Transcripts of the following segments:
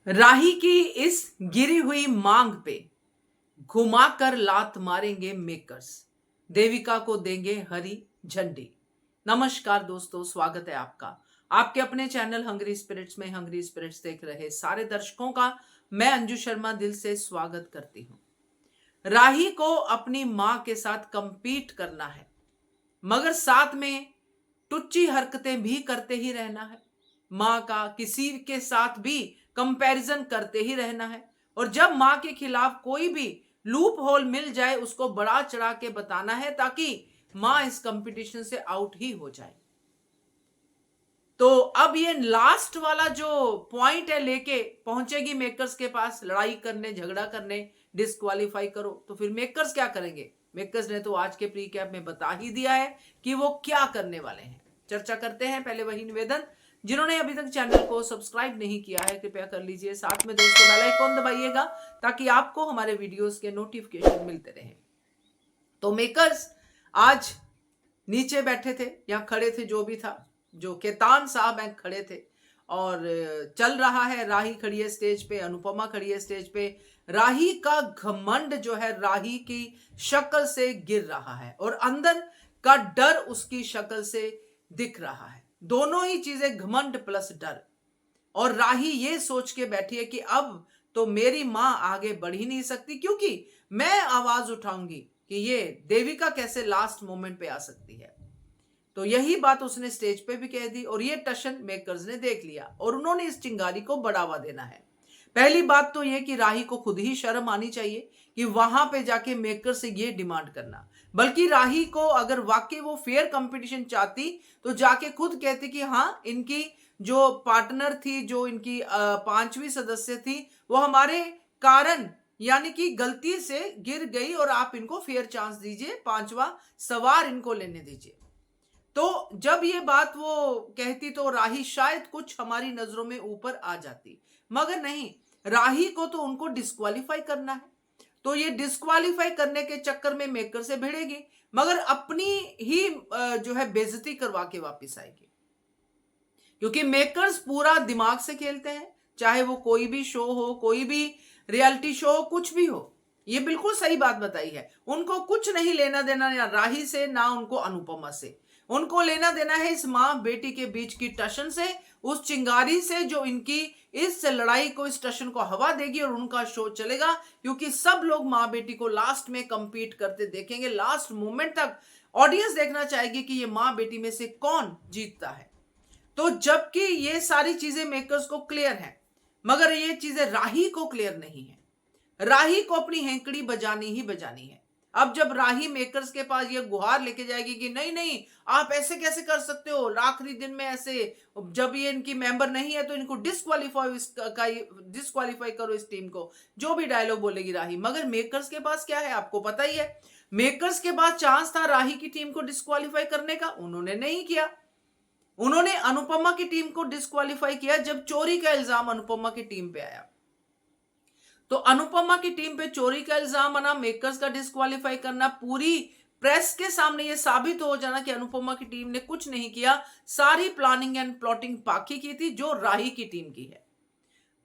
राही की इस गिरी हुई मांग पे घुमाकर लात मारेंगे मेकर्स, देविका को देंगे हरी झंडी। नमस्कार दोस्तों, स्वागत है आपका आपके अपने चैनल हंग्री स्पिरिट्स में। हंग्री स्पिरिट्स देख रहे सारे दर्शकों का मैं अंजू शर्मा दिल से स्वागत करती हूं। राही को अपनी मां के साथ कंपीट करना है, मगर साथ में टुच्ची हरकतें भी करते ही रहना है। मां का किसी के साथ भी कंपैरिजन करते ही रहना है, और जब मां के खिलाफ कोई भी लूप होल मिल जाए उसको बड़ा चढ़ा के बताना है, ताकि मां इस कंपटीशन से आउट ही हो जाए। तो अब ये लास्ट वाला जो पॉइंट है लेके पहुंचेगी मेकर्स के पास, लड़ाई करने, झगड़ा करने, डिस्क्वालीफाई करो। तो फिर मेकर्स क्या करेंगे? मेकर्स ने तो आज के प्री कैप में बता ही दिया है कि वो क्या करने वाले हैं। चर्चा करते हैं। पहले वही निवेदन, जिन्होंने अभी तक चैनल को सब्सक्राइब नहीं किया है कृपया कर लीजिए, साथ में दोस्तों बेल आइकॉन दबाइएगा ताकि आपको हमारे वीडियोस के नोटिफिकेशन मिलते रहे। तो मेकर्स आज नीचे बैठे थे या खड़े थे, जो भी था, जो केतान साहब हैं खड़े थे, और चल रहा है। राही खड़ी है स्टेज पे, अनुपमा खड़ी है स्टेज पे। राही का घमंड जो है राही की शक्ल से गिर रहा है, और अंदर का डर उसकी शक्ल से दिख रहा है। दोनों ही चीजें, घमंड प्लस डर। और राही ये सोच के बैठी है कि अब तो मेरी मां आगे बढ़ ही नहीं सकती, क्योंकि मैं आवाज उठाऊंगी कि ये देविका कैसे लास्ट मोमेंट पे आ सकती है। तो यही बात उसने स्टेज पे भी कह दी, और ये टशन मेकर्स ने देख लिया, और उन्होंने इस चिंगारी को बढ़ावा देना है। पहली बात तो ये कि राही को खुद ही शर्म आनी चाहिए कि वहां पे जाके मेकर से ये डिमांड करना। बल्कि राही को अगर वाकई वो फेयर कंपटीशन चाहती तो जाके खुद कहती कि हाँ, इनकी जो पार्टनर थी, जो इनकी पांचवी सदस्य थी, वो हमारे कारण यानी कि गलती से गिर गई, और आप इनको फेयर चांस दीजिए, पांचवा सवार इनको लेने दीजिए। तो जब ये बात वो कहती तो राही शायद कुछ हमारी नजरों में ऊपर आ जाती, मगर नहीं, राही को तो उनको डिस्क्वालीफाई करना है। तो ये डिस्क्वालीफाई करने के चक्कर में मेकर से भिड़ेगी, मगर अपनी ही जो है बेइज्जती करवा के वापस आएगी। क्योंकि मेकर्स पूरा दिमाग से खेलते हैं, चाहे वो कोई भी शो हो, कोई भी रियलिटी शो हो, कुछ भी हो। ये बिल्कुल सही बात बताई है। उनको कुछ नहीं लेना देना ना राही से, ना उनको अनुपमा से। उनको लेना देना है इस मां बेटी के बीच की टशन से, उस चिंगारी से जो इनकी इस लड़ाई को, इस टशन को हवा देगी, और उनका शो चलेगा। क्योंकि सब लोग मां बेटी को लास्ट में कंपीट करते देखेंगे। लास्ट मोमेंट तक ऑडियंस देखना चाहेगी कि ये मां बेटी में से कौन जीतता है। तो जबकि ये सारी चीजें मेकर्स को क्लियर है, मगर ये चीजें राही को क्लियर नहीं है। राही को अपनी हेंकड़ी बजानी ही बजानी है। अब जब राही मेकर्स के पास ये गुहार लेके जाएगी कि नहीं नहीं, आप ऐसे कैसे कर सकते हो, आखिरी दिन में ऐसे, जब ये इनकी मेंबर नहीं है तो इनको डिस्क्वालीफाई करो इस टीम को, जो भी डायलॉग बोलेगी राही। मगर मेकर्स के पास क्या है, आपको पता ही है। मेकर्स के पास चांस था राही की टीम को डिस्क्वालीफाई करने का, उन्होंने नहीं किया। उन्होंने अनुपमा की टीम को डिस्क्वालीफाई किया जब चोरी का इल्जाम अनुपमा की टीम पे आया। तो अनुपमा की टीम पे चोरी का इल्जाम आना, मेकर्स का डिस्क्वालीफाई करना, पूरी प्रेस के सामने ये साबित हो जाना कि अनुपमा की टीम ने कुछ नहीं किया, सारी प्लानिंग एंड प्लॉटिंग पाखी की थी जो राही की टीम की है।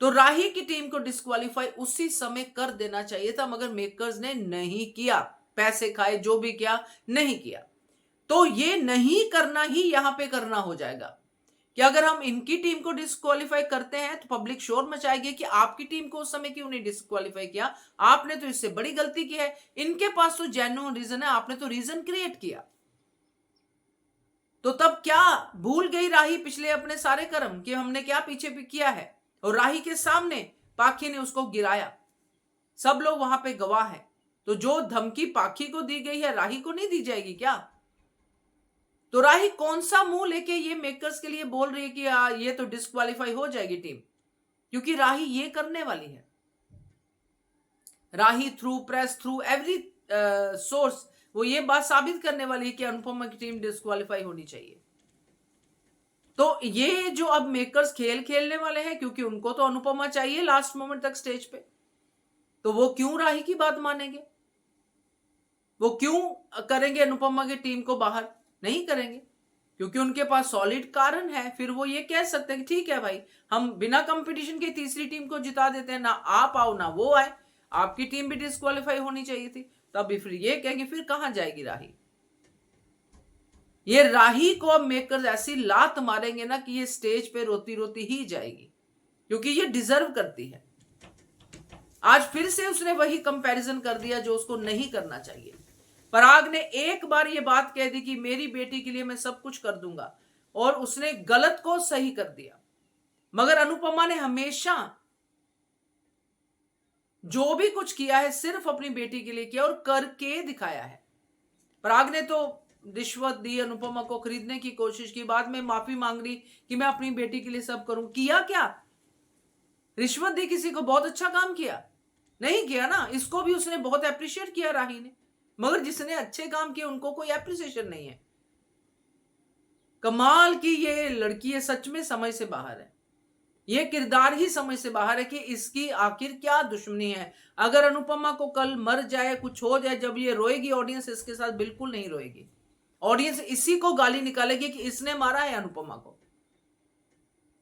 तो राही की टीम को डिस्क्वालीफाई उसी समय कर देना चाहिए था, मगर मेकर्स ने नहीं किया। पैसे खाए, जो भी किया, नहीं किया। तो ये नहीं करना ही यहां पे करना हो जाएगा कि अगर हम इनकी टीम को डिस्क्वालीफाई करते हैं तो पब्लिक शोर मचाएगी कि आपकी टीम को उस समय क्यों नहीं डिस्क्वालीफाई किया, आपने तो इससे बड़ी गलती की है। इनके पास तो जेन्युइन रीजन है, आपने तो रीजन क्रिएट किया। तो तब क्या भूल गई राही पिछले अपने सारे कर्म कि हमने क्या पीछे भी किया है, और राही के सामने पाखी ने उसको गिराया। सब लोग वहां पे गवाह है। तो जो धमकी पाखी को दी गई है, राही को नहीं दी जाएगी क्या? तो राही कौन सा मुंह लेके ये मेकर्स के लिए बोल रही है कि ये तो डिस्क्वालीफाई हो जाएगी टीम? क्योंकि राही ये करने वाली है। राही through press, through every source वो ये बात साबित करने वाली है कि अनुपमा की टीम डिस्क्वालीफाई होनी चाहिए। तो ये जो अब मेकर्स खेल खेलने वाले हैं, क्योंकि उनको तो अनुपमा चाहिए लास्ट मोमेंट तक स्टेज पे, तो वो क्यों राही की बात मानेंगे? वो क्यों करेंगे अनुपमा की टीम को बाहर? नहीं करेंगे। क्योंकि उनके पास सॉलिड कारण है। फिर वो ये कह सकते हैं कि ठीक है भाई, हम बिना कंपटीशन के तीसरी टीम को जिता देते हैं, ना आप आओ ना वो आए, आपकी टीम भी डिस्क्वालीफाई होनी चाहिए थी। तब फिर ये कहेंगे फिर कहां जाएगी राही। ये राही को अब मेकर्स ऐसी लात मारेंगे ना कि ये स्टेज पे रोती रोती ही जाएगी, क्योंकि ये डिजर्व करती है। आज फिर से उसने वही कंपैरिजन कर दिया जो उसको नहीं करना चाहिए। पराग ने एक बार ये बात कह दी कि मेरी बेटी के लिए मैं सब कुछ कर दूंगा, और उसने गलत को सही कर दिया। मगर अनुपमा ने हमेशा जो भी कुछ किया है सिर्फ अपनी बेटी के लिए किया और करके दिखाया है। पराग ने तो रिश्वत दी, अनुपमा को खरीदने की कोशिश की, बाद में माफी मांग रही कि मैं अपनी बेटी के लिए सब करूं। किया क्या? रिश्वत दी किसी को? बहुत अच्छा काम किया? नहीं किया ना। इसको भी उसने बहुत अप्रिशिएट किया राही ने, मगर जिसने अच्छे काम किए उनको कोई अप्रिसिएशन नहीं है। कमाल की ये लड़की है, सच में समझ से बाहर है। ये किरदार ही समझ से बाहर है कि इसकी आखिर क्या दुश्मनी है। अगर अनुपमा को कल मर जाए, कुछ हो जाए, जब ये रोएगी ऑडियंस इसके साथ बिल्कुल नहीं रोएगी। ऑडियंस इसी को गाली निकालेगी कि इसने मारा है अनुपमा को।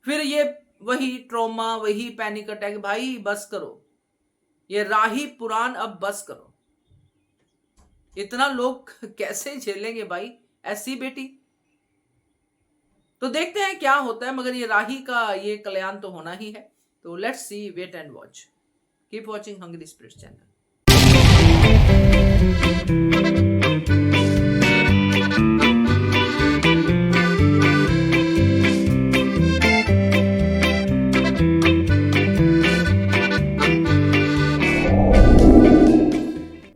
फिर ये वही ट्रॉमा, वही पैनिक अटैक। भाई बस करो, ये राही पुराण अब बस करो। इतना लोग कैसे झेलेंगे भाई ऐसी बेटी? तो देखते हैं क्या होता है, मगर ये राही का ये कल्याण तो होना ही है। तो let's see, wait and watch. Keep watching Hungry Spirits channel.